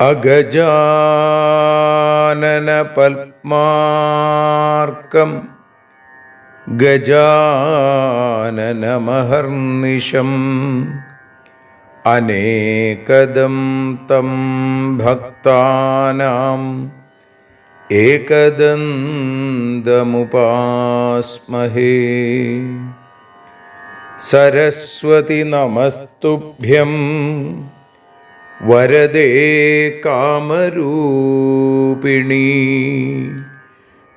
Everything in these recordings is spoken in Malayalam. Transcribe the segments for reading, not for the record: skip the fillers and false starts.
അഗജാനന പത്മാർക്കം ഗജാനനമഹർനിശം അനേകദം തം ഭക്താനാം ഏകദന്തമുപാസ്മഹേ. സരസ്വതി നമസ്തുഭ്യം വരദേ കാമരൂപിണി.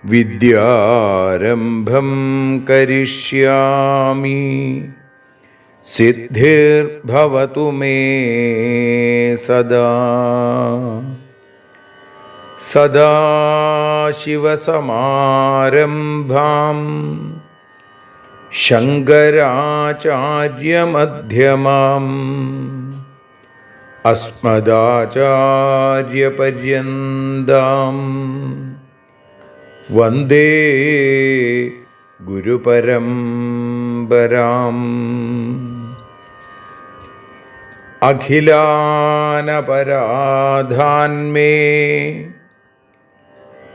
വിദ്യാരംഭം കരിഷ്യാമി സിദ്ധിർഭവതു മേ സദാ. സദാശിവസമാരംഭാം ശങ്കരാചാര്യമധ്യമാം അസ്മദാചാര്യപര്യന്താം വന്ദേ ഗുരുപരമ്പരാം. അഖിലാനപരാധാന്മേ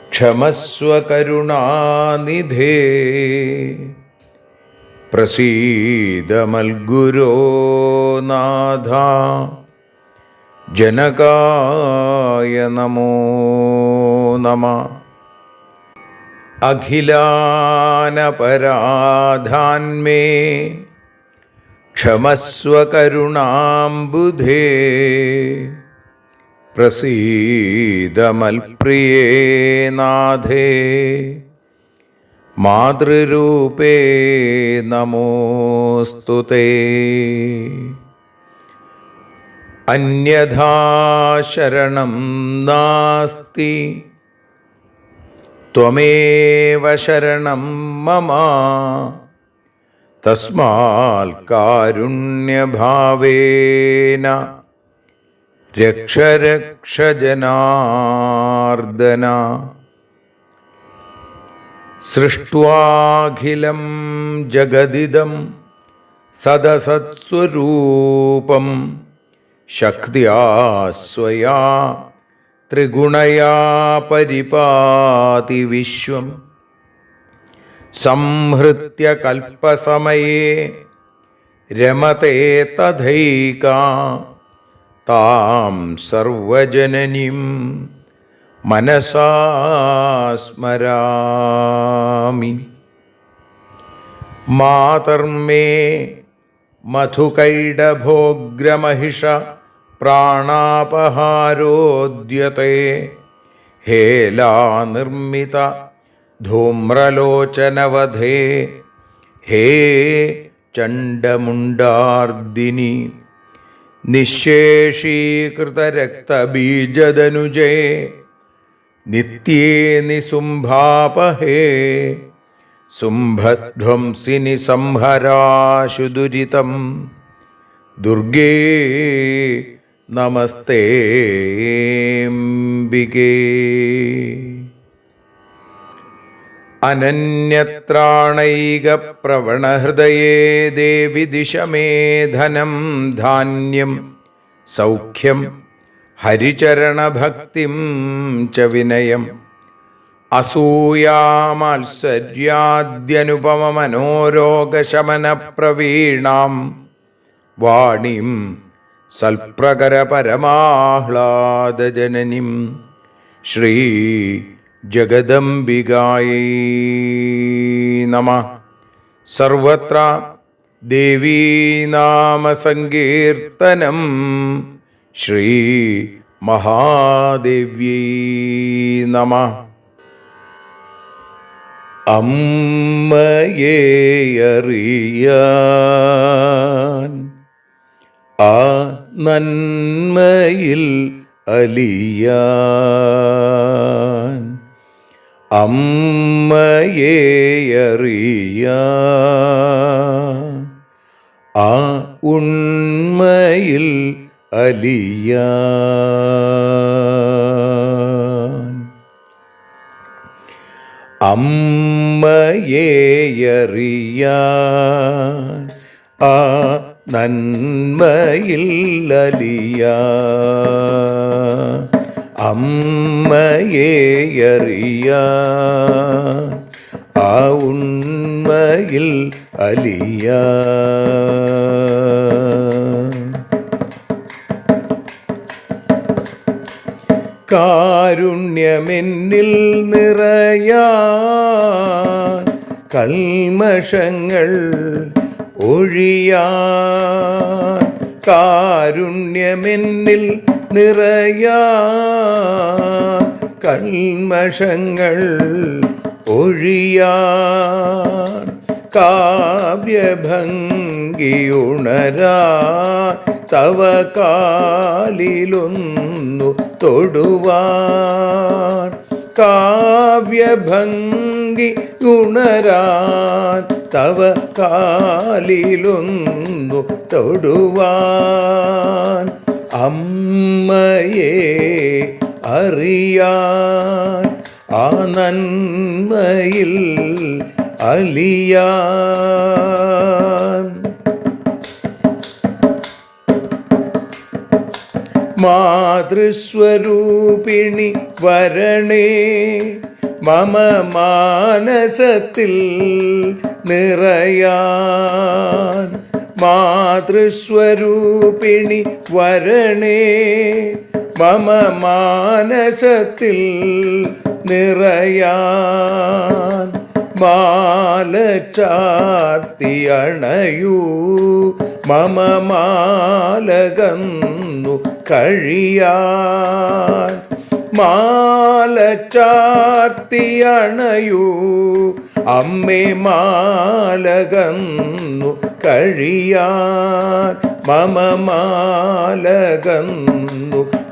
ക്ഷമസ്വ കരുണാനിധേ. പ്രസീദ മൽഗുരോ നാഥ ജനകായ നമോ നമഃ. അഖിലാനപരാധാന്മേ ക്ഷമസ്വ കരുണാംബുധേ. പ്രസീദ മൽപ്രിയേ നാഥേ മാതൃരൂപേ നമോസ്തുതേ. അന്യഥാ ശരണം നാസ്തി ത്വമേവ ശരണം മമ. തസ്മാൽ കാരുണ്യഭാവേന രക്ഷ രക്ഷ ജനാർദ്ദന. സൃഷ്ട്വാഖിലം ജഗദിദം സദസത്സ്വരൂപം ശക്തിയാ സ്വയാ ത്രിഗുണയാ പരിപാതി വിശ്വം. സംഹൃത്യ കൽപ്പസമയേ രമതേ തഥൈകാ താം സർവജനനീം മനസാ സ്മരാമി. മാതർമേ മധുകൈടഭോഗ്രമഹിഷ പ്രാണാപഹാരോദ്യത്തെ. ഹേലാനിർമ്മിത ധൂമ്രലോചനവധേ ഹേ ചണ്ഡമുണ്ഡാർദിനി. നിശേഷീകൃതരക്തബീജദനുജേ നിത്യേ നിസുംഭാപഹേ. സുംഭധ്വംസിനി സംഹരാശു ദുരിതം ദുർഗേ നമസ്തേംബികേ. അനന്യത്രാണൈകപ്രവണഹൃദയേ ദേവി ദിശ മേ ധനം ധാന്യം സൗഖ്യം ഹരിചരണഭക്തിം ച വിനയം. അസൂയാമാത്സര്യാദ്യനുപമമനോരോഗശമനപ്രവീണാം വാണീം സൽപ്രകരപരമാഹ്ലാദജനനീം ശ്രീ ജഗദംബികായൈ നമഃ. സർവത്ര ദേവീനാമസങ്കീർത്തനം ശ്രീ മഹാദേവ്യൈ നമഃ. അമ്മയെ അറിയാൻ ആ നന്മയിൽ അലിയാൻ, അമ്മയെ അറിയാൻ ആ ഉണ്മയിൽ അലിയാൻ, അമ്മയെ അറിയാൻ ആ നന്മയിൽ അലിയാൻ, അമ്മയെ അറിയാൻ ആ ഉണ്മയിൽ അലിയാൻ. കാരുണ്യമെന്നിൽ നിറയാൻ, കൽമഷങ്ങൾ ഒഴിയാൻ, കാരുണ്യമെന്നിൽ നിറയാൻ, കൽമഷങ്ങൾ ഒഴിയാൻ, കാവ്യഭംഗിയുണരാൻ തവ കാലിലൊന്നു തൊടുവാൻ, കാവ്യഭംഗി ഉണരാൻ തവ കാലിലൊന്നു തൊടുവാൻ, അമ്മയെ അറിയാൻ ആ നന്മയിൽ അലിയാൻ. മാതൃസ്വരൂപിണി വരണേ മമ മാനസത്തിൽ നിറയാൻ, മാതൃസ്വരൂപിണി വരണേ മമ മാനസത്തിൽ നിറയാൻ, മാല ചാർത്തി അണയൂ മമ മാലകന്നു കഴിയാൻ, മാല ചാർത്തി അണയൂ അമ്മേ മാലകന്നു കഴിയാൻ, മമ മാലകന്നു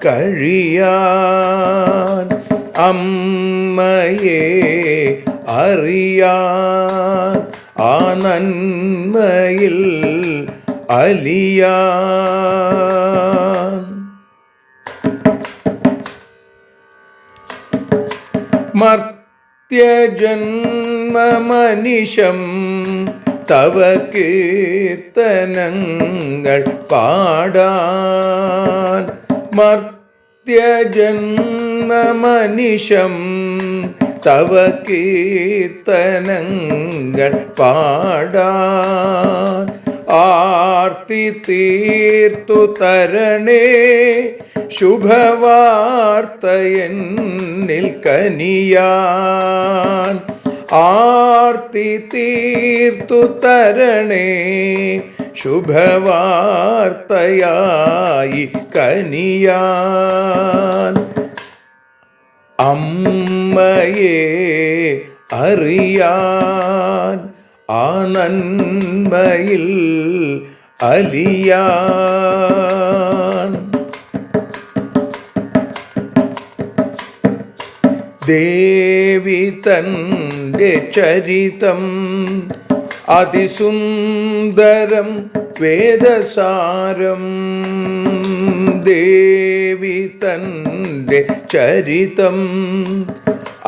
കഴിയാൻ, അമ്മയെ അറിയാൻ ആ നന്മയിൽ അലിയാൻ. മർത്യജന്മമനിശം തവ കീർത്തനങ്ങൾ പാടാൻ, മർത്യജന്മമനിശം തവ കീർത്തനങ്ങൾ പാടാൻ, ആർത്തി തീർത്തു തരണേ ശുഭവാർത്ത എന്നിൽ കനിയാൻ, ആർത്തി തീർത്തു തരണേ ശുഭവാർത്തയായി കനിയാൻ, അമ്മയെ അറിയാൻ ആ നന്മയിൽ അലിയാൻ. ദേവി തൻ്റെ ചരിതം അതിസുന്ദരം വേദസാരം, ദേവി തൻ്റെ ചരിതം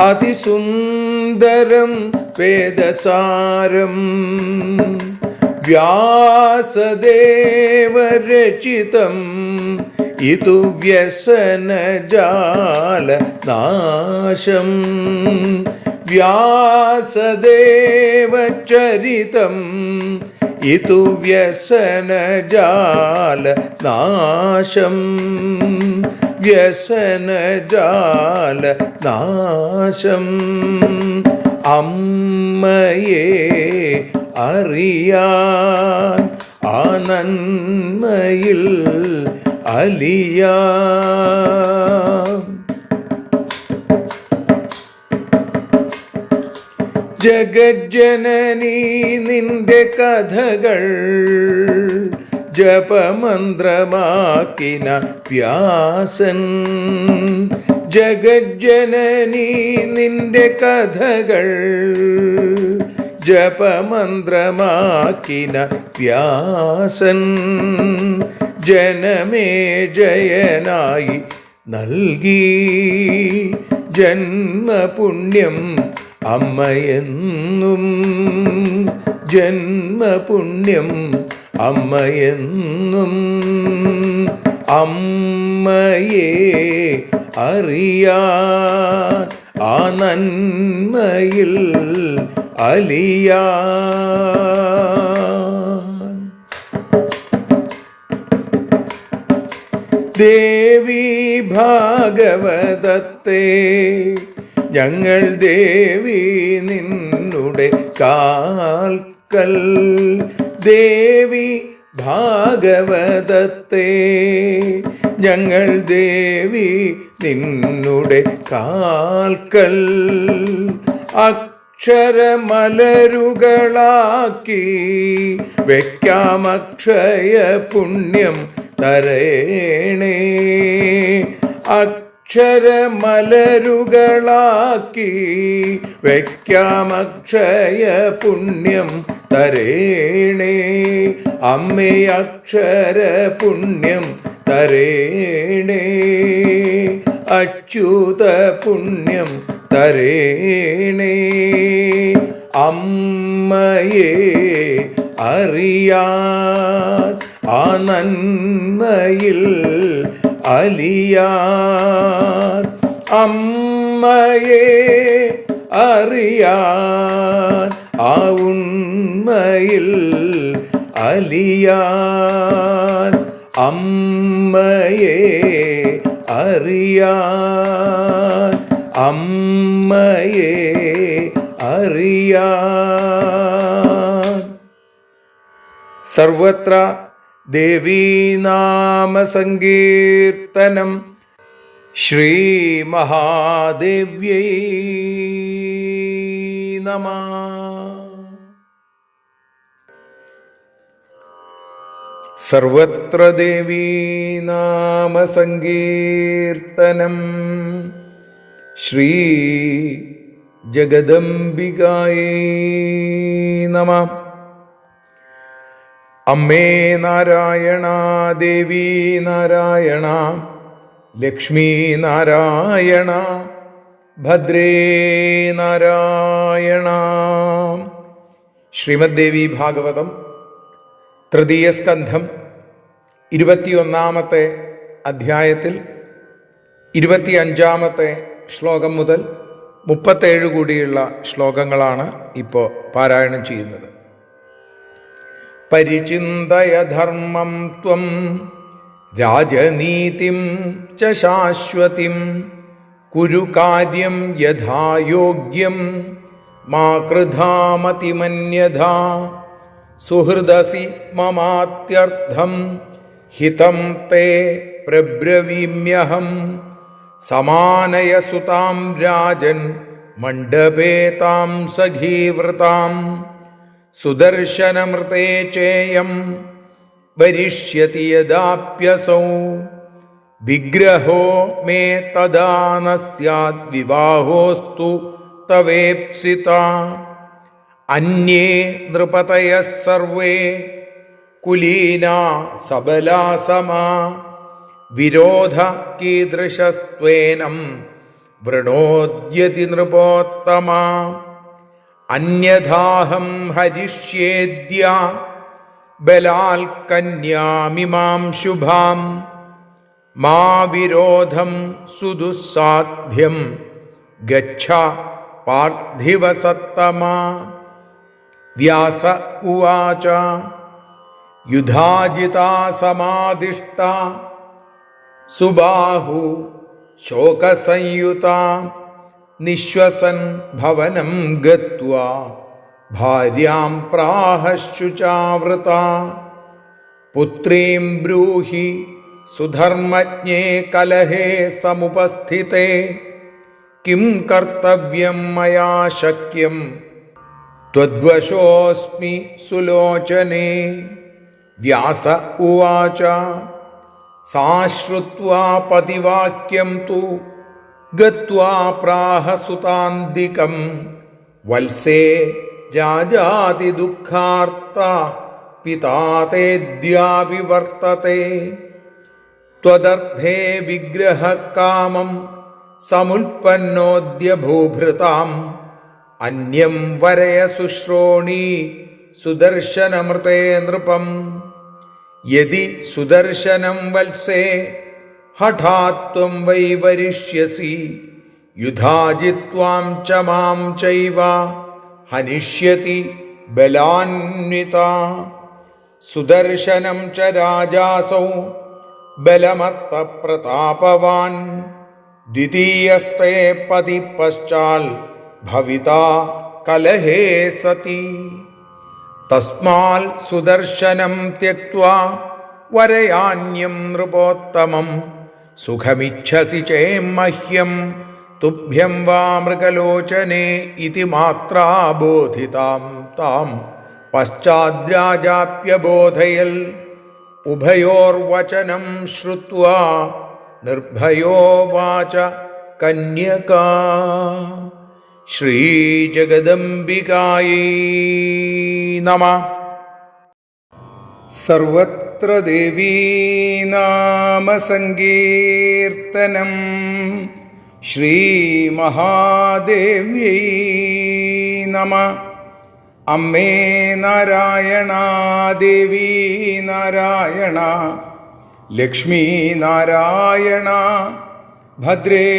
അതിസുന്ദരം വേദസാരം, വ്യാസദേവരചിതം ഇതു വ്യസനജാല നാശം, വ്യാസദേവചരിതം ഇതു വ്യസനജാല നാശം, വ്യസനജാല നാശം, അമ്മയെ അറിയാൻ ആ നന്മയിൽ അലിയാൻ. ജഗജ്ജനനീ നിന്റെ കഥകൾ ജപമന്ത്രമാക്കിന വ്യാസൻ. ജഗജ്ജനനീ നിന്റെ കഥകൾ ജപമന്ത്രമാക്കിന വ്യാസൻ. ജനമേ ജയനായി നൽകി ജന്മപുണ്യം അമ്മയെന്നും. ജന്മപുണ്യം അമ്മയെന്നും. അമ്മയെ അറിയാൻ ആ നന്മയിൽ അലിയാൻ. ദേവി ഭാഗവതത്തെ ഞങ്ങൾ ദേവി നിന്നുടെ കാൽക്കൽ. ദേവി ഭാഗവതത്തെ ഞങ്ങൾ ദേവി നിന്നുടെ കാൽക്കൽ. അക്ഷരമലരുകളാക്കി വയ്ക്കാം അക്ഷയ പുണ്യം തരേണേ. അക്ഷരമലരുകളാക്കി വയ്ക്കാം അക്ഷയ പുണ്യം തരേണേ. അമ്മേ അക്ഷര പുണ്യം തരേണേ. അച്യുത പുണ്യം തരേണേ. അമ്മയെ അറിയാൻ ആ നന്മയിൽ അലിയാൻ. അമ്മയെ അറിയാൻ ആ ഉണ്മയിൽ അലിയാൻ. അമ്മയെ അറിയാൻ. അമ്മയെ അറിയാൻ. സർവത്ര ദേവീനാമസങ്കീർത്തനം. ശ്രീ മഹാദേവ്യൈ നമഃ. സർവത്ര ദേവീനാമസങ്കീർത്തനം. ശ്രീ ജഗദംബികായൈ നമഃ. അമ്മേ നാരായണ, ദേവി നാരായണ, ലക്ഷ്മീ നാരായണ, ഭദ്രേ നാരായണ. ശ്രീമദ് ദേവി ഭാഗവതം തൃതീയ സ്കന്ധം 21-ാമത്തെ അധ്യായത്തിൽ 25-ാമത്തെ ശ്ലോകം മുതൽ 37 കൂടിയുള്ള ശ്ലോകങ്ങളാണ് ഇപ്പോൾ പാരായണം ചെയ്യുന്നത്. പരിചിന്തയ ധർമ്മം ത്വം രാജനീതിം ച ശാശ്വതിം കുരു കാര്യം യഥായോഗ്യം മാ കൃധാ മതിമന്യഥാ. സുഹൃദസി മമാത്യർത്ഥം ഹിതം തേ പ്രബ്രവീമ്യഹം. സമാനയ സുതാം രാജൻ മണ്ഡപേ താം സഖീവൃതാം. സുദർശനമൃതേ ചേയം വരിഷ്യതി യദാപ്യസൗ. വിഗ്രഹോ മേ തദാ ന സ്യാദ് വിവാഹോസ്തു തവേപ്സിതാ. അന്യേ നൃപതയഃ സർവേ കുലീനാ സബലാ സമാ. വിരോധ കീദൃശസ്ത്വേനം വൃണോദ്യതി നൃപോത്തമാ. അന്യഥാഹം ഹരിഷ്യേദ്യ ബലാൽ കന്യാമിമാം ശുഭാം. മാ വിരോധം സുദുസ്സാധ്യം ഗച്ഛ പാർത്ഥിവ സത്തമാ. വ്യാസ ഉവാച. യുധാജിതാ സമാദിഷ്ടാ സുബാഹു ശോകസംയുതാ. നിശ്വസൻ ഭവനം ഗത്വാ ഭാര്യാം പ്രാഹശുചാവൃതാ. പുത്രീം ബ്രൂഹി സുധർമ്മജ്ഞേ കലഹേ സമുപസ്ഥിതേ. കിം കർത്തവ്യം മയാ ശക്യം ത്വദ്വശോऽസ്മി സുലോചനേ. വ്യാസ ഉവാച സാശ്രുത്വാ പതിവാക്യം തു ഗത്വാ പ്രാഹ സുതാന്തികം വത്സേ രാജാതിദുഃഖാർത്ത പിതാ തേദ്യാപി വർത്തത്തെ. ത്വദർത്ഥേ വിഗ്രഹകാമം സമുൽപ്പന്നോദ്യ ഭൂഭൃതാം അന്യം വരയ ശുശ്രോണി സുദർശനമൃതേ നൃപം. യദി സുദർശനം വത്സേ ഹഠാത്വം വൈ വരിഷ്യസി യുധാജിത്വാം ച മാം ചൈവ ഹനിഷ്യതി ബലാന്വിതാ. സുദർശനം ച രാജാസൗ ബലമത്ത പ്രതാപവാൻ ദ്വിതീയസ്തേ പതി പശ്ചാൽ ഭവിതാ കലഹേ സതി. തസ്മാൽ സുദർശനം ത്യക്ത്വാ വരയാന്യം നൃപോത്തമം സുഖമിച്ഛസി ചേമഹ്യം തുഭ്യം വാ മൃഗലോചനേ ഇതി മാത്രാ ബോധിതാം താം പശ്ചാദ്രാജാപ്യബോധയൽ. ഉഭയോർവചനം ശ്രുത്വാ നിർഭയോ വാച കന്യകാ. ശ്രീജഗദംബികായൈ നമഃ. സർവത്ര ദേവീനാമസങ്കീർത്തനം. ശ്രീമഹാദേവ്യൈ നമഃ. അമ്മേ നാരായണ, ദേവീ നാരായണ, ലക്ഷ്മീ നാരായണ, ഭദ്രേ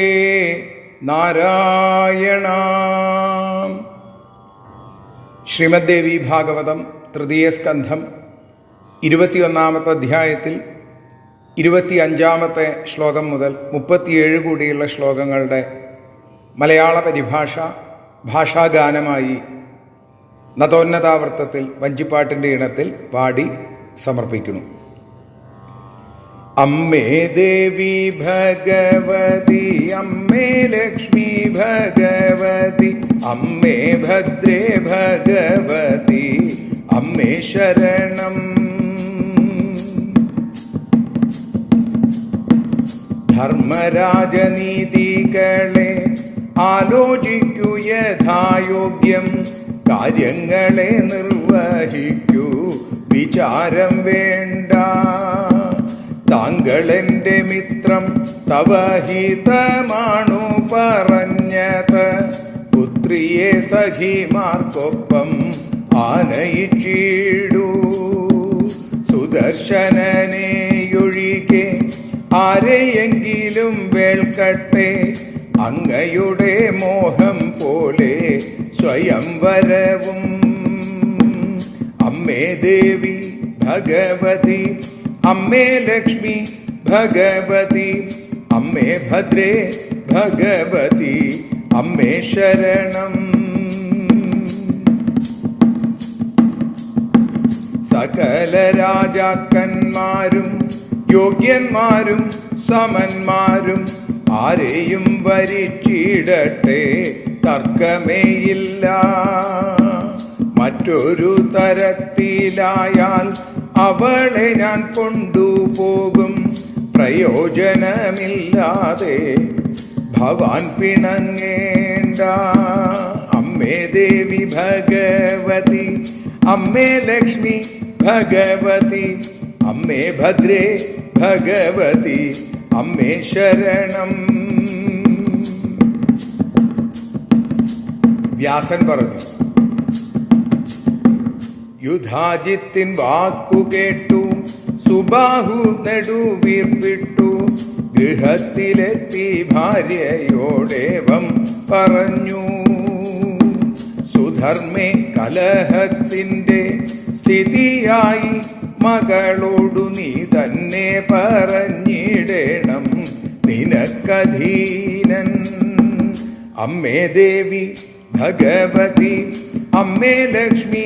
നാരായണ. ശ്രീമദ്ദേവി ഭാഗവതം തൃതീയ സ്കന്ധം 21-ാമത്തെ അധ്യായത്തിൽ 25-ാമത്തെ ശ്ലോകം മുതൽ 37 കൂടിയുള്ള ശ്ലോകങ്ങളുടെ മലയാള പരിഭാഷ ഭാഷാഗാനമായി നതോന്നതാവൃത്തത്തിൽ വഞ്ചിപ്പാട്ടിൻ്റെ ഇണത്തിൽ പാടി സമർപ്പിക്കുന്നു. അമ്മേ ദേവി ഭഗവതി, അമ്മേ ലക്ഷ്മി ഭഗവതി, അമ്മേ ഭദ്രേ ഭഗവതി, അമ്മേ ശരണം. ധർമ്മരാജനീതികളെ ആലോചിക്കൂ യഥായോഗ്യം, കാര്യങ്ങളെ നിർവഹിക്കൂ വിചാരം വേണ്ട. താങ്കളെന്റെ മിത്രം തവഹിതമാണു പറഞ്ഞത്, പുത്രിയെ സഖിമാർക്കൊപ്പം ആനയിച്ചിടൂ. സുദർശനനെയൊഴികെ ആരെയെങ്കിലും വേൾക്കട്ടെ, അങ്ങയുടെ മോഹം പോലെ സ്വയംവരവും. അമ്മേ ദേവി ഭഗവതി, അമ്മേ ലക്ഷ്മി ഭഗവതി, അമ്മേ ഭദ്രേ ഭഗവതി, അമ്മേ ശരണം. സകല രാജാക്കന്മാരും യോഗ്യന്മാരും സമന്മാരും ആരെയും വരിച്ചിടട്ടെ, തർക്കമേയില്ല. മറ്റൊരു തരത്തിലായാൽ അവളെ ഞാൻ കൊണ്ടുപോകും, പ്രയോജനമില്ലാതെ ഭവാൻ പിണങ്ങേണ്ട. അമ്മേ ദേവി ഭഗവതി, അമ്മേ ലക്ഷ്മി ഭഗവതി, അമ്മേ ഭദ്രേ ഭഗവതി, അമ്മേ ശരണം. വ്യാസൻ പറഞ്ഞു, യുധാജിത്തിൻ വാക്കു കേട്ടു സുബാഹു നെടുവീർപ്പിട്ടു, ഗൃഹത്തിലെത്തി ഭാര്യയോടേവം പറഞ്ഞു. സുധർമ്മേ കലഹത്തിൻ്റെ സ്ഥിതിയായി മകളോടു നീ തന്നെ പറഞ്ഞിടേണം, നിനക്കധീനൻ. അമ്മേ ദേവി ഭഗവതി, അമ്മേ ലക്ഷ്മി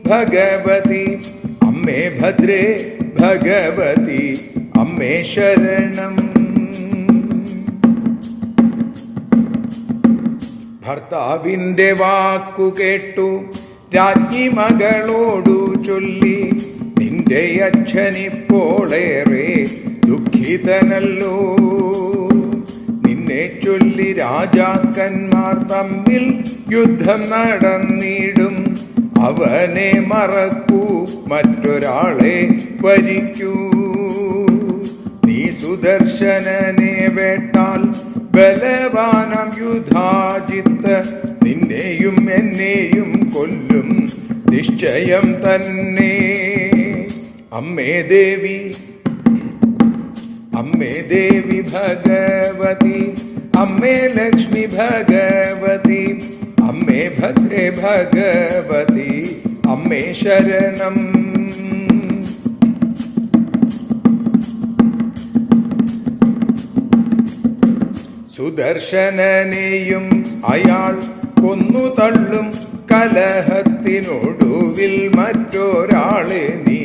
ഭഗവതി, അമ്മേ ഭദ്രേ ഭഗവതി, അമ്മേ ശരണം. ഭർത്താവിൻ്റെ വാക്കു കേട്ടു രാജ്ഞി മകളോടു ചൊല്ലി, നിന്റെ അച്ഛനിപ്പോളേറെ ദുഃഖിതനല്ലോ. നിന്നെ ചൊല്ലി രാജാക്കന്മാർ തമ്മിൽ യുദ്ധം നടന്നിടും. അവനെ മറക്കൂ, മറ്റൊരാളെ വരിക്കൂ. നീ സുദർശനനെ വേട്ടാൽ ബലവാനം യുധാജിത്ത് നിന്നെയും എന്നെയും കൊല്ലും നിശ്ചയം തന്നെ. അമ്മേ ദേവി, അമ്മേ ദേവി ഭഗവതി, അമ്മേ ലക്ഷ്മി ഭഗവതി, അമ്മേ ഭദ്രേ ഭഗവതി, അമ്മേ ശരണം. സുദർശനനെയും അയാൾ കൊന്നു തള്ളും. കലഹത്തിനൊടുവിൽ മറ്റൊരാളെ നീ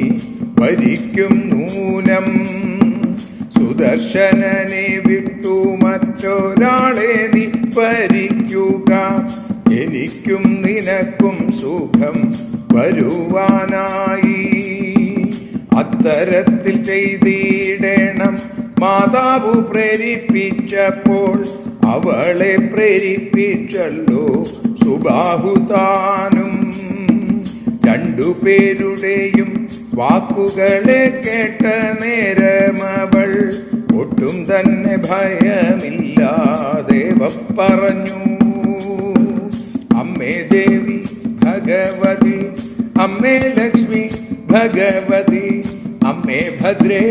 വരിക്കും നൂനം. സുദർശനനെ വിട്ടു മറ്റൊരാളെ നീ വരിക്കുക. എനിക്കും നിനക്കും സുഖം വരുവാനായി. അത്തരത്തിൽ ചെയ്തിടണം മാതാവ് പ്രേരിപ്പിച്ചപ്പോൾ. അവളെ പ്രേരിപ്പിച്ചല്ലോ സുബാഹുതാനും. രണ്ടുപേരുടെയും വാക്കുകളെ കേട്ട നേരമവൾ ഒട്ടും തന്നെ ഭയമില്ലാതെ പറഞ്ഞു, അമ്മേ ദേവി ഭഗവതി, അമ്മേ ലക്ഷ്മി ഭഗവതി, അമ്മേ ഭദ്രേ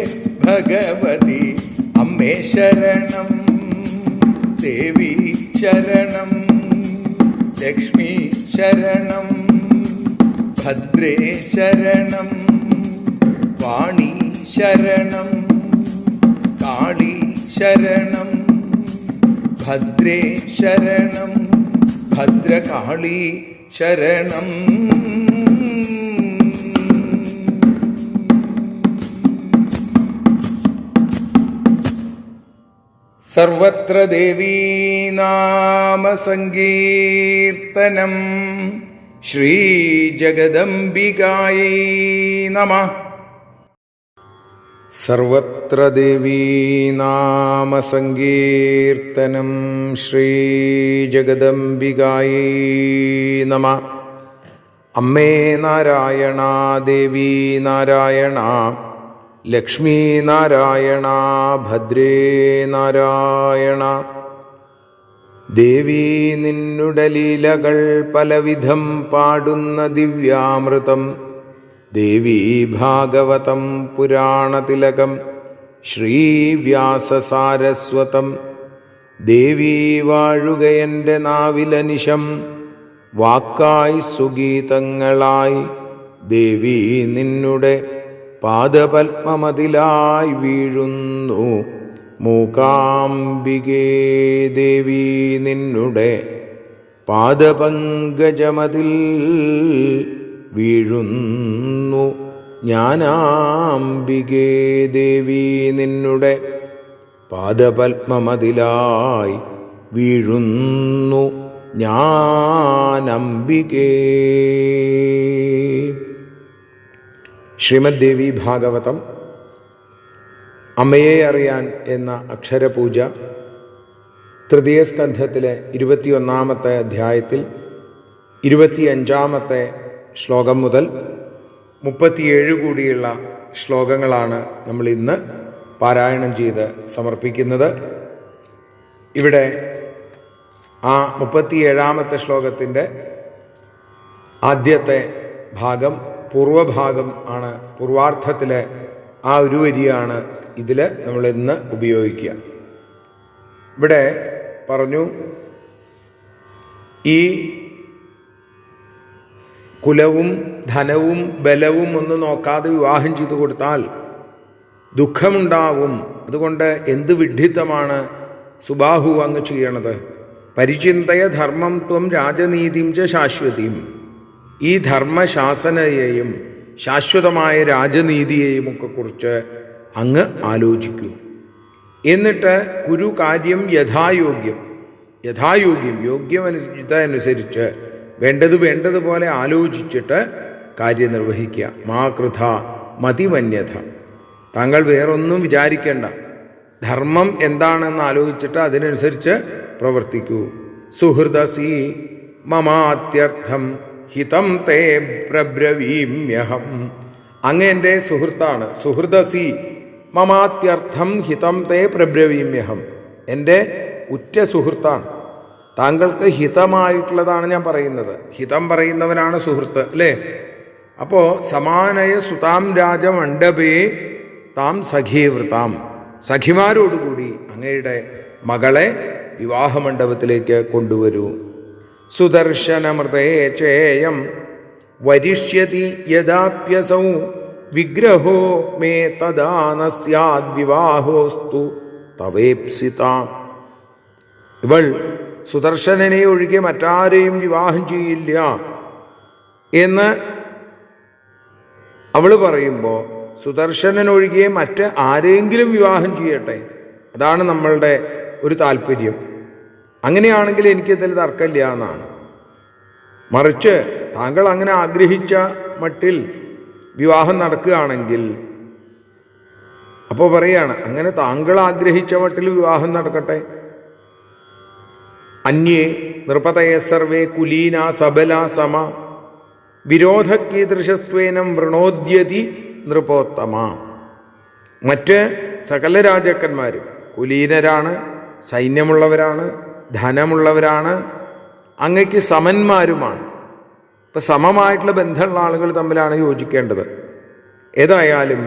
ഭഗവതി, അമ്മേ ശരണം. ദേവി ശരണം, ലക്ഷ്മി ശരണം, ഭദ്രേ ശരണം, വാണി ശരണം, കാളി ശരണം, ഭദ്രേ ശരണം, ഭദ്രകാളി ശരണം. സർവത്ര ദേവീ നാമ സങ്കീർത്തനം. ശ്രീ ജഗദംബികായൈ നമഃ. സർവത്ര ദേവീ നാമ സങ്കീർത്തനം. ശ്രീ ജഗദംബികായൈ നമഃ. അമ്മേ നാരായണ, ദേവി നാരായണ, ലക്ഷ്മി നാരായണ, ഭദ്രേ നാരായണ. ദേവി നിന്നുടെ ലീലകൾ പലവിധം പാടുന്ന ദിവ്യാമൃതം. ദേവി ഭാഗവതം പുരാണതിലകം ശ്രീവ്യാസസാരസ്വതം. ദേവി വാഴുകയെൻ്റെ നാവിലനിശം, വാക്കായി സുഗീതങ്ങളായി. ദേവി നിന്നുടെ പാദപത്മമതിലായി വീഴുന്നു മൂകാംബികേ. ദേവി നിന്നുടെ പാദപങ്കജമതിൽ വീഴുന്നു ജ്ഞാനാംബികേ. ദേവി നിന്നുടെ പാദപത്മമതിലായി വീഴുന്നു ജ്ഞാനാംബികേ. ശ്രീമദ് ദേവി ഭാഗവതം അമ്മയെ അറിയാൻ എന്ന അക്ഷരപൂജ തൃതീയ സ്കന്ധത്തിലെ 21-ാമത്തെ അധ്യായത്തിൽ 25-ാമത്തെ ശ്ലോകം മുതൽ 37 കൂടിയുള്ള ശ്ലോകങ്ങളാണ് നമ്മൾ ഇന്ന് പാരായണം ചെയ്ത് സമർപ്പിക്കുന്നത്. ഇവിടെ ആ 37-ാമത്തെ ശ്ലോകത്തിൻ്റെ ആദ്യത്തെ ഭാഗം പൂർവഭാഗം ആണ്. പൂർവാർത്ഥത്തിലെ ആ ഒരു വരിയാണ് ഇതിൽ നമ്മൾ ഇന്ന് ഉപയോഗിക്കുക. ഇവിടെ പറഞ്ഞു, ഈ കുലവും ധനവും ബലവും ഒന്നും നോക്കാതെ വിവാഹം ചെയ്തു കൊടുത്താൽ ദുഃഖമുണ്ടാവും. അതുകൊണ്ട് എന്ത് വിഡ്ഢിത്തമാണ് സുബാഹു അങ്ങ് ചെയ്യണത്. പരിചിന്തയ ധർമ്മം ത്വം രാജനീതിം ച ശാശ്വതിയും. ഈ ധർമ്മശാസനയെയും ശാശ്വതമായ രാജനീതിയെയും ഒക്കെ കുറിച്ച് അങ്ങ് ആലോചിക്കൂ. എന്നിട്ട് കുരു കാര്യം യഥായോഗ്യം യോഗ്യമനുസരിച്ച് വേണ്ടതുപോലെ ആലോചിച്ചിട്ട് കാര്യം നിർവഹിക്കുക. മാ കൃഥ മതിമന്യഥ. താങ്കൾ വേറൊന്നും വിചാരിക്കേണ്ട. ധർമ്മം എന്താണെന്ന് ആലോചിച്ചിട്ട് അതിനനുസരിച്ച് പ്രവർത്തിക്കൂ. സുഹൃദസി മമാത്യർത്ഥം ഹിതം തേ പ്രബ്രവീമ്യഹം. അങ്ങ് എൻ്റെ സുഹൃത്താണ്. സുഹൃദസി മമാത്യർത്ഥം ഹിതം തേ പ്രബ്രവീമ്യഹം. എൻ്റെ ഉറ്റ സുഹൃത്താണ്. താങ്കൾക്ക് ഹിതമായിട്ടുള്ളതാണ് ഞാൻ പറയുന്നത്. ഹിതം പറയുന്നവനാണ് സുഹൃത്ത്, അല്ലേ? അപ്പോൾ സമാനയ സുതാം രാജമണ്ഡപേ താം സഖീവൃതാം. സഖിമാരോടുകൂടി അങ്ങയുടെ മകളെ വിവാഹമണ്ഡപത്തിലേക്ക് കൊണ്ടുവരൂ. സുദർശനമൃതേ ചേയം വരിഷ്യതി യദാപ്യസൗ വിഗ്രഹോ മേ തദാ ന സ്യാദ് വിവാഹോസ്തു തവേപ്സിതാം. ഇവൾ സുദർശനനെ ഒഴികെ മറ്റാരെയും വിവാഹം ചെയ്യില്ല എന്ന് അവൾ പറയുമ്പോൾ സുദർശനനൊഴികെ മറ്റ് ആരെങ്കിലും വിവാഹം ചെയ്യട്ടെ, അതാണ് നമ്മളുടെ ഒരു താല്പര്യം. അങ്ങനെയാണെങ്കിൽ എനിക്കതിൽ തർക്കമില്ല എന്നാണ്. മറിച്ച് താങ്കൾ അങ്ങനെ ആഗ്രഹിച്ച മട്ടിൽ വിവാഹം നടക്കുകയാണെങ്കിൽ അപ്പോൾ പറയാണ്, അങ്ങനെ താങ്കൾ ആഗ്രഹിച്ച മട്ടിൽ വിവാഹം നടക്കട്ടെ. അന്യേ നൃപതയ സർവേ കുലീന സബല സമ വിരോധകീദൃശസ്ത്വേനം വൃണോദ്യതി നൃപോത്തമ. മറ്റ് സകല രാജാക്കന്മാരും കുലീനരാണ്, സൈന്യമുള്ളവരാണ്, ധനമുള്ളവരാണ്, അങ്ങയ്ക്ക് സമന്മാരുമാണ്. ഇപ്പം സമമായിട്ടുള്ള ബന്ധമുള്ള ആളുകൾ തമ്മിലാണ് യോജിക്കേണ്ടത്. ഏതായാലും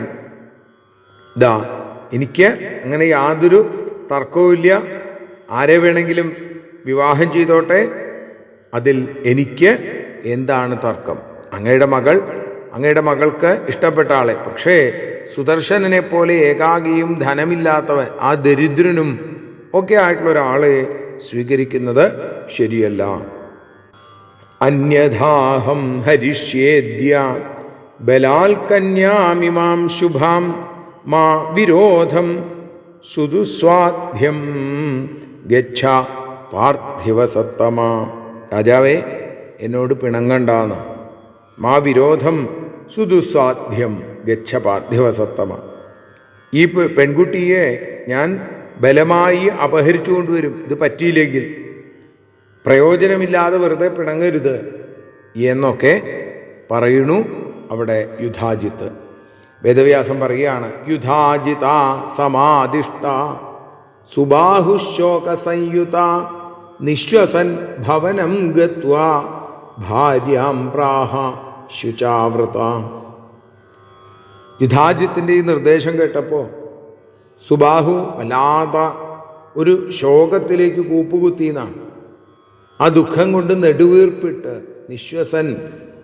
എനിക്ക് അങ്ങനെ യാതൊരു തർക്കവുമില്ല. ആരെ വേണമെങ്കിലും വിവാഹം ചെയ്തോട്ടെ, അതിൽ എനിക്ക് എന്താണ് തർക്കം? അങ്ങയുടെ മകൾക്ക് ഇഷ്ടപ്പെട്ട ആളെ. പക്ഷേ സുദർശനനെ പോലെ ഏകാഗിയും ധനമില്ലാത്തവൻ, ആ ദരിദ്രനും ഒക്കെ ആയിട്ടുള്ള ഒരാളെ സ്വീകരിക്കുന്നത് ശരിയല്ല. അന്യഥാഹം ഹരിഷ്യേദ്യ ബലാൽ കന്യാമിമാം ശുഭാം മാ വിരോധം സുദുസ്വാധ്യം ഗച്ഛ പാർത്ഥിവസത്തമ. രാജാവേ, എന്നോട് പിണങ്ങണ്ടാന്ന്. മാ വിരോധം സുദുസ്വാധ്യം ഗച്ഛ പാർത്ഥിവസത്തമ. ഈ പെൺകുട്ടിയെ ഞാൻ ബലമായി അപഹരിച്ചു കൊണ്ടുവരും. ഇത് പറ്റിയില്ലെങ്കിൽ പ്രയോജനമില്ലാതെ വെറുതെ പിണങ്ങരുത് എന്നൊക്കെ പറയുന്നു അവിടെ യുധാജിത്ത്. വേദവ്യാസം പറയുകയാണ്, യുധാജിത സമാദിഷ്ട സുബാഹുശോക സംയുത നിശ്വസൻ ഭവനം ഗത്വാ ഭാര്യാം പ്രാഹ ശുചാവൃത. യുധാജിത്തിൻ്റെ ഈ നിർദ്ദേശം കേട്ടപ്പോൾ സുബാഹു വല്ലാത്ത ഒരു ശോകത്തിലേക്ക് കൂപ്പുകുത്തിയെന്നാണ്. ആ ദുഃഖം കൊണ്ട് നെടുവീർപ്പിട്ട് നിശ്വസൻ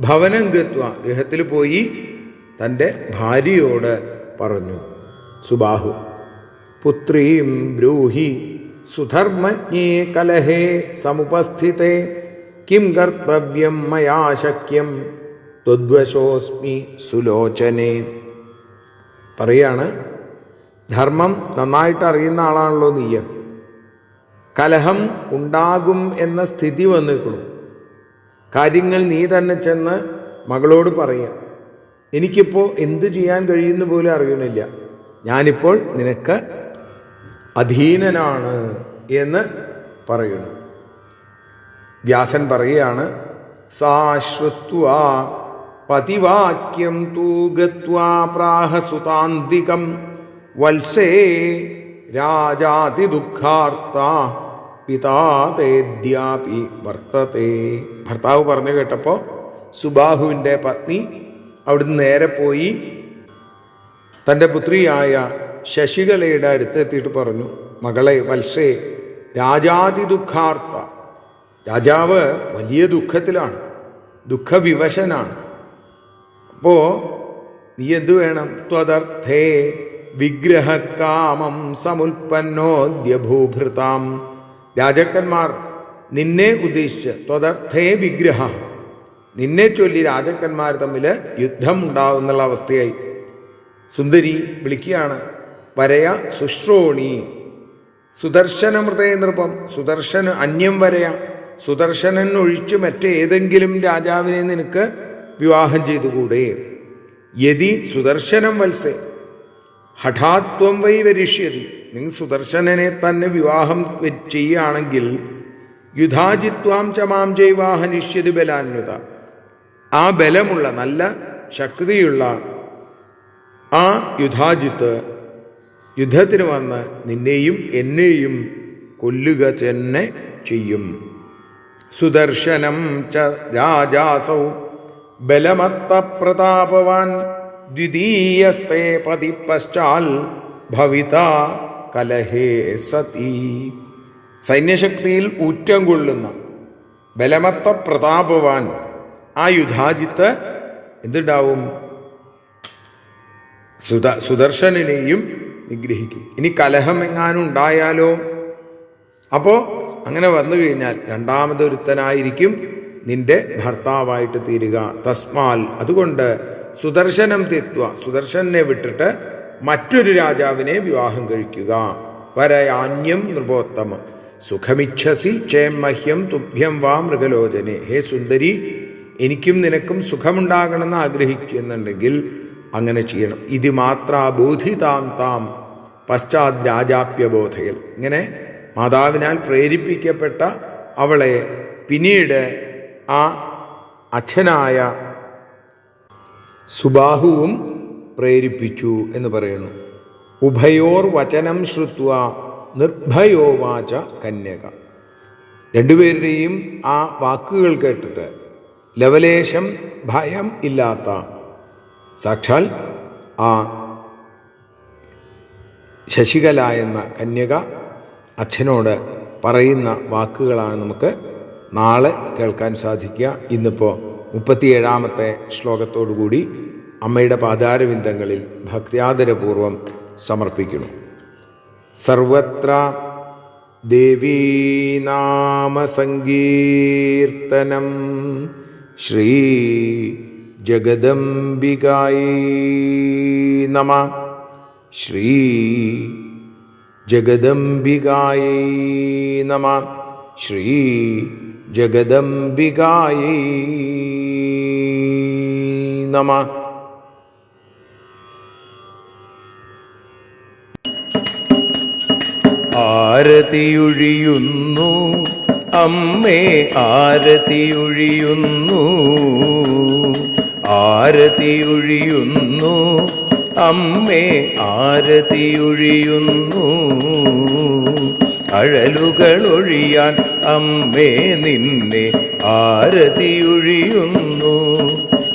ഭവനം ഗത്വ, ഗൃഹത്തിൽ പോയി തൻ്റെ ഭാര്യയോട് പറഞ്ഞു. സുബാഹു പുത്രീം ബ്രൂഹി സുധർമ്മജ്ഞേ കലഹേ സമുപസ്ഥിതേ കിം കർത്തവ്യം മയാ ശക്യം ത്വദ്വശോസ്മി സുലോചനേ. പറയാണ്, ധർമ്മം നന്നായിട്ട് അറിയുന്ന ആളാണല്ലോ നീ. കലഹം ഉണ്ടാകും എന്ന സ്ഥിതി വന്നിരിക്കണം. കാര്യങ്ങൾ നീ തന്നെ ചെന്ന് മകളോട് പറയാം. എനിക്കിപ്പോൾ എന്തു ചെയ്യാൻ കഴിയുന്ന പോലും അറിയണില്ല. ഞാനിപ്പോൾ നിനക്ക് അധീനനാണ് എന്ന് പറയുന്നു. വ്യാസൻ പറയുകയാണ്, സാശ്രുത്വാ പതിവാക്യം തൂ ഗത്വാ പ്രാഹസുതാന്തികം വത്സേ രാജാതി ദുഃഖാർത്ത പിതാതേദ്യാപി വർത്തത്തെ. ഭർത്താവ് പറഞ്ഞു കേട്ടപ്പോൾ സുബാഹുവിൻ്റെ പത്നി അവിടുന്ന് നേരെ പോയി തൻ്റെ പുത്രിയായ ശശികലയുടെ അടുത്തെത്തിയിട്ട് പറഞ്ഞു, മകളെ വത്സേ രാജാതി ദുഃഖാർത്ത. രാജാവ് വലിയ ദുഃഖത്തിലാണ്, ദുഃഖവിവശനാണ്. അപ്പോൾ നീ എന്തു വേണം? ത്വദർത്ഥേ വിഗ്രഹകാമം സമുൽപ്പന്നോദ്യ ഭൂഭൃതാം. രാജാക്കന്മാർ നിന്നെ ഉദ്ദേശിച്ച് ത്വദർത്ഥേ വിഗ്രഹ, നിന്നെ ചൊല്ലി രാജാക്കന്മാർ തമ്മിൽ യുദ്ധം ഉണ്ടാകുന്നുള്ള അവസ്ഥയായി. സുന്ദരി വിളിക്കുകയാണ്, വരയ സുശ്രോണി സുദർശനമൃതേ നൃപം. സുദർശന അന്യം വരയ, സുദർശനൻ ഒഴിച്ച് മറ്റേതെങ്കിലും രാജാവിനെ നിനക്ക് വിവാഹം ചെയ്തുകൂടെ? യതി സുദർശനം വത്സേ ഹഠാത്വം വൈ വരിഷ്യതി. നിങ്ങൾ സുദർശനനെ തന്നെ വിവാഹം ചെയ്യുകയാണെങ്കിൽ യുധാജിത്വാം ചമാം ജൈവാഹനിഷ്യതി ബലാന്വിത. ആ ബലമുള്ള നല്ല ശക്തിയുള്ള ആ യുധാജിത്ത് യുദ്ധത്തിന് വന്ന് നിന്നെയും എന്നെയും കൊല്ലുക തന്നെ ചെയ്യും. സുദർശനം ച രാജാസൗ ബലമത്ത പ്രതാപവാൻ ദ്വിതീയസ്തേ പതി പശ്ചാൽ ഭവിത കലഹേ സതി. സൈന്യശക്തിയിൽ ഊറ്റം കൊള്ളുന്ന ബലമത്ത പ്രതാപവാൻ ആ യുധാജിത്ത് എന്തുണ്ടാവും? സുദർശനെയും നിഗ്രഹിക്കും. ഇനി കലഹം എങ്ങാനും ഉണ്ടായാലോ? അപ്പോൾ അങ്ങനെ വന്നു കഴിഞ്ഞാൽ രണ്ടാമതൊരുത്തനായിരിക്കും നിന്റെ ഭർത്താവായിട്ട് തീരുക. തസ്മാൽ അതുകൊണ്ട് സുദർശനം തെക്വ സുദർശനെ വിട്ടിട്ട് മറ്റൊരു രാജാവിനെ വിവാഹം കഴിക്കുക. വരയാന്യം നൃപോത്തമം സുഖമിച്ഛസി ചേമഹ്യം തുഭ്യം വാ മൃഗലോചനെ. ഹേ സുന്ദരി, എനിക്കും നിനക്കും സുഖമുണ്ടാകണമെന്ന് ആഗ്രഹിക്കുന്നുണ്ടെങ്കിൽ അങ്ങനെ ചെയ്യണം. ഇത് മാത്ര ബോധിതാം താം പശ്ചാത് രാജാപ്യബോധയൽ. ഇങ്ങനെ മാതാവിനാൽ പ്രേരിപ്പിക്കപ്പെട്ട അവളെ പിന്നീട് ആ അച്ഛനായ സുബാഹുവും പ്രേരിപ്പിച്ചു എന്ന് പറയുന്നു. ഉഭയോർ വചനം ശ്രുത്വ നിർഭയോവാച കന്യക. രണ്ടുപേരുടെയും ആ വാക്കുകൾ കേട്ടിട്ട് ലവലേശം ഭയം ഇല്ലാത്ത സാക്ഷാൽ ആ ശശികല എന്ന കന്യക അച്ഛനോട് പറയുന്ന വാക്കുകളാണ് നമുക്ക് നാളെ കേൾക്കാൻ സാധിക്കുക. ഇന്നിപ്പോൾ 37-ാമത്തെ ശ്ലോകത്തോടുകൂടി അമ്മയുടെ പാദാരവിന്ദങ്ങളിൽ ഭക്ത്യാദരപൂർവം സമർപ്പിക്കുന്നു. സർവത്ര ദേവീനാമസങ്കീർത്തനം ശ്രീ ജഗദംബികായൈ നമഃ. ശ്രീ ജഗദംബികായൈ നമഃ. ശ്രീ ജഗദംബികായൈ നമഃ. ആരതിയൊഴിയുന്നു അമ്മേ ആരതിയൊഴിയുന്നു. ആരതിയൊഴിയുന്നു അമ്മേ ആരതിയൊഴിയുന്നു. അഴലുകളൊഴിയാൻ അമ്മേ നിന്നെ ആരതിയൊഴിയുന്നു.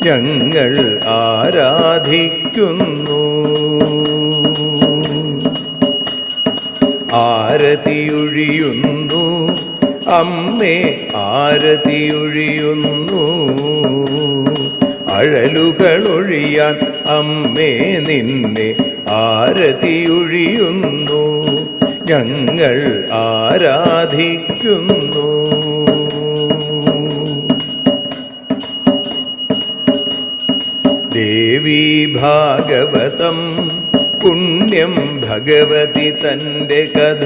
ഞങ്ങൾ ആരാധിക്കുന്നു. ആരതിയൊഴിയുന്നു അമ്മേ ആരതിയൊഴിയുന്നു. അഴലുകളൊഴിയാൻ അമ്മേ നിന്നെ ആരതിയൊഴിയുന്നു. ഞങ്ങൾ ആരാധിക്കുന്നു. ദേവി ഭാഗവതം പുണ്യം ഭഗവതി തൻ്റെ കഥ.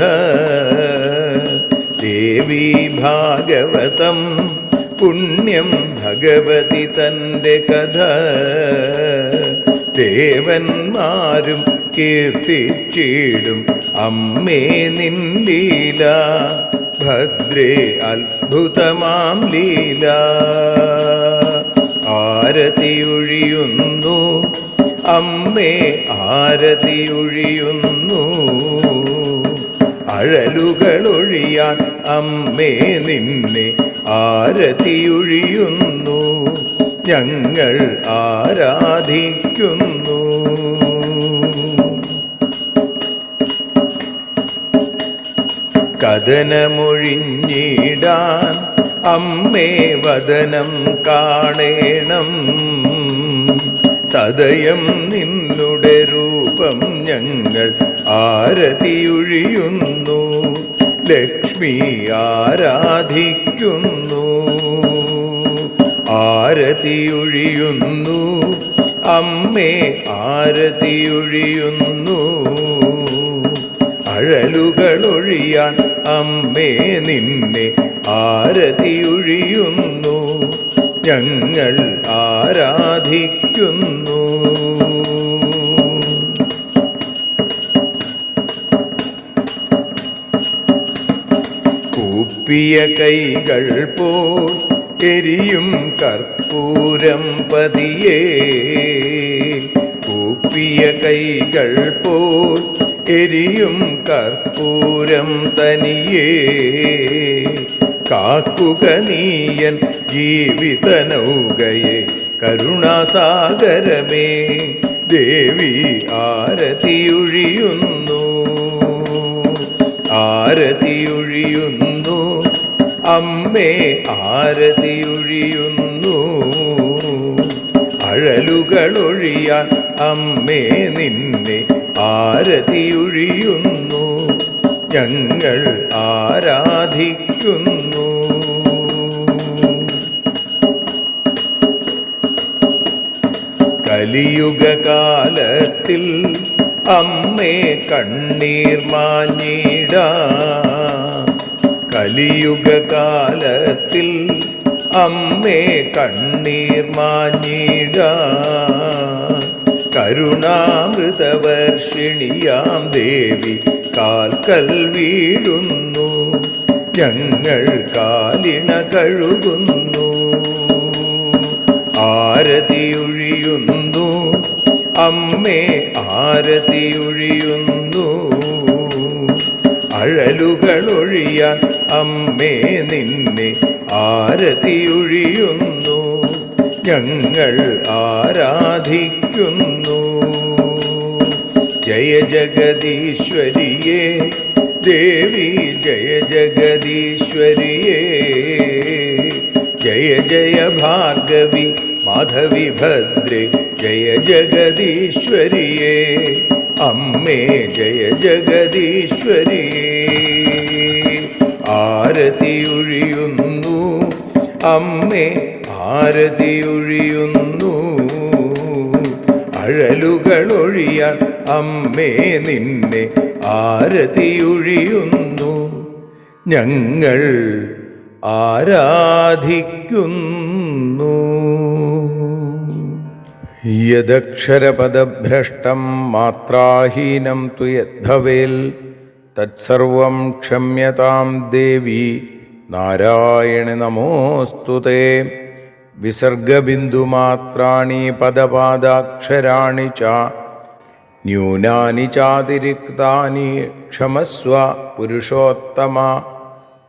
ദേവി ഭാഗവതം പുണ്യം ഭഗവതി തൻ്റെ കഥ. ദേവന്മാരും കീർത്തിച്ചിടും അമ്മേ നിൻ ലീല. ഭദ്രേ അത്ഭുതമാം ലീല. ആരതിയൊഴിയുന്നു അമ്മേ ആരതിയൊഴിയുന്നു. അഴലുകളൊഴിയാൻ അമ്മേ നിന്നെ ആരതിയൊഴിയുന്നു. ഞങ്ങൾ ആരാധിക്കുന്നു. കഥനമൊഴിഞ്ഞിടാൻ അമ്മേ വദനം കാണേണം. സദയം നിന്നുടെ രൂപം ഞങ്ങൾ ആരതിയൊഴിയുന്നു. ലക്ഷ്മി ആരാധിക്കുന്നു. ആരതിയൊഴിയുന്നു അമ്മേ ആരതിയൊഴിയുന്നു. അഴലുകളൊഴിയാൻ അമ്മേ നിന്നെ ആരതിയൊഴിയുന്നു, ഞങ്ങൾ ആരാധിക്കുന്നു. കൂപ്പിയ കൈകൾ പോൽ എരിയും കർപ്പൂരം പതിയേ, കൂപ്പിയ കൈകൾ പോൽ എരിയും കർപ്പൂരം തനിയേ, കാക്കുക നീയൻ ജീവിത നൗകയെ കരുണാസാഗരമേ, ദേവി ആരതിയൊഴിയുന്നു, ആരതിയൊഴിയുന്നു, അമ്മേ ആരതിയൊഴിയുന്നു. അഴലുകളൊഴിയാൻ അമ്മേ നിന്നെ ആരതിയൊഴിയുന്നു, ഞങ്ങൾ ആരാധിക്കുന്നു. കലിയുഗകാലത്തിൽ അമ്മേ കണ്ണീർ മാഞ്ഞിടാം, കലിയുഗകാലത്തിൽ അമ്മേ കണ്ണീർ മാഞ്ഞിടാം. കരുണാമൃതവർഷിണിയാം ദേവി കാൽക്കൽ വീഴുന്നു, ഞങ്ങൾ കാലിണ കഴുകുന്നു. ആരതിയൊഴിയുന്നു അമ്മേ ആരതിയൊഴിയുന്നു, അഴലുകളൊഴിയാൻ അമ്മേ നിന്നെ ആരതിയൊഴിയുന്നു, ഞങ്ങൾ ആരാധിക്കുന്നു. ജയ ജഗദീശ്വരിയേ ദേവി, ജയ ജഗദീശ്വരിയേ, ജയ ജയ ഭാർഗവി മാധവി ഭദ്രേ, ജയ ജഗദീശ്വരിയേ അമ്മേ, ജയ ജഗദീശ്വരിയേ. ആരതിയൊഴിയുന്നു അമ്മേ ആരതിയൊഴിയുന്നു, അഴലുകളൊഴിയാൻ അമ്മേ നിന്നെ ആരതിയൊഴിയുന്നു, ഞങ്ങൾ ആരാധിക്കുന്നു. യദക്ഷരപദഭ്രഷ്ടം മാത്രാഹീനം തു യദ്ഭവേൽ തത്സർവം ക്ഷമ്യതാം ദേവി നാരായണി നമോസ്തുതേ. വിസർഗബിന്ദുമാത്രാണി പദപാദാക്ഷരാണി ച ന്യൂനാനി ചാതിരിക്താനി ക്ഷമസ്വ പുരുഷോത്തമ.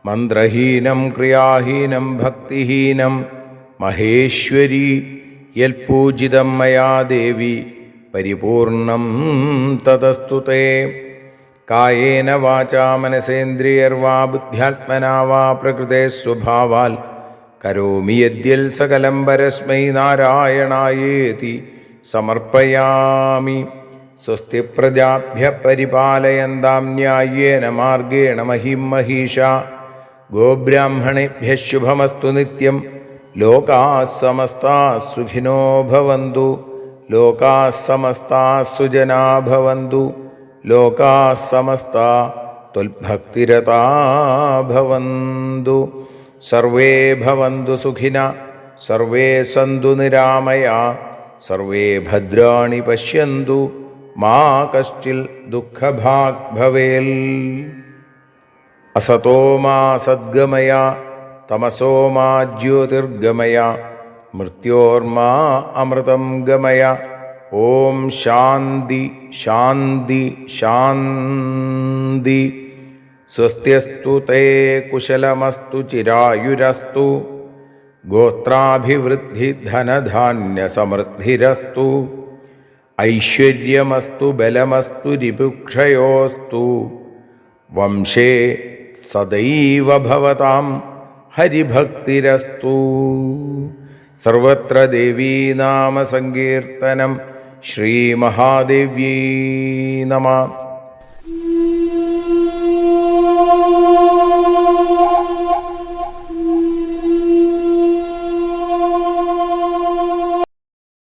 മന്ത്രഹീനം ക്രിയാഹീനം ഭക്തിഹീനം മഹേശ്വരി യൽപൂജിതം മയാ ദേവി പരിപൂർണം തതസ്തുതേ. കായേന വാചാ മനസേന്ദ്രിയർവാ ബുദ്ധ്യാത്മനാ വാ പ്രകൃതേ സ്വഭാവാൽ കരോമി യദ്യൽ സകലം പരസ്മൈ നാരായണായേതി സമർപ്പയാമി. സ്വസ്തി പ്രജാഭ്യ പരിപാലയന്താം ന്യായേന മാർഗേണ മഹിം മഹീഷാ. ഗോബ്രാഹ്മണേഭ്യഃ ശുഭമസ്തു നിത്യം. ലോകാഃ സമസ്താഃ സുഖിനോ ഭവന്തു. ലോകാഃ സമസ്താഃ സുജനാ ഭവന്തു. ലോകാഃ സമസ്താഃ ത്വൽഭക്തിരതാ ഭവന്തു. സർവേ ഭവന്തു സുഖിനഃ. സർവേ സന്തു നിരാമയാഃ. സർവേ ഭദ്രാണി പശ്യന്തു. മാ കശ്ചിൽ ദുഃഖഭാഗ് ഭവേൽ. അസതോ മാ സദ്ഗമയ. തമസോ മാ ജ്യോതിർഗമയ. മൃത്യോർമാ അമൃതം ഗമയ. ഓം ശാന്തി ശാന്തി ശാന്തി. സ്വസ്ത്യസ്തു തേ കുശലമസ്തു ചിരായുരസ്തു. ഗോത്രാഭിവൃദ്ധി ധനധാന്യസമൃദ്ധിരസ്തു. ഐശ്വര്യമസ്തു ബലമസ്തു രിപുക്ഷയോസ്തു. വംശേ സദൈവ ഭവതാം ഹരിഭക്തിരസ്തു. സർവത്ര ദേവീനാമസങ്കീർത്തനം. ശ്രീമഹാദേവ്യൈ നമഃ.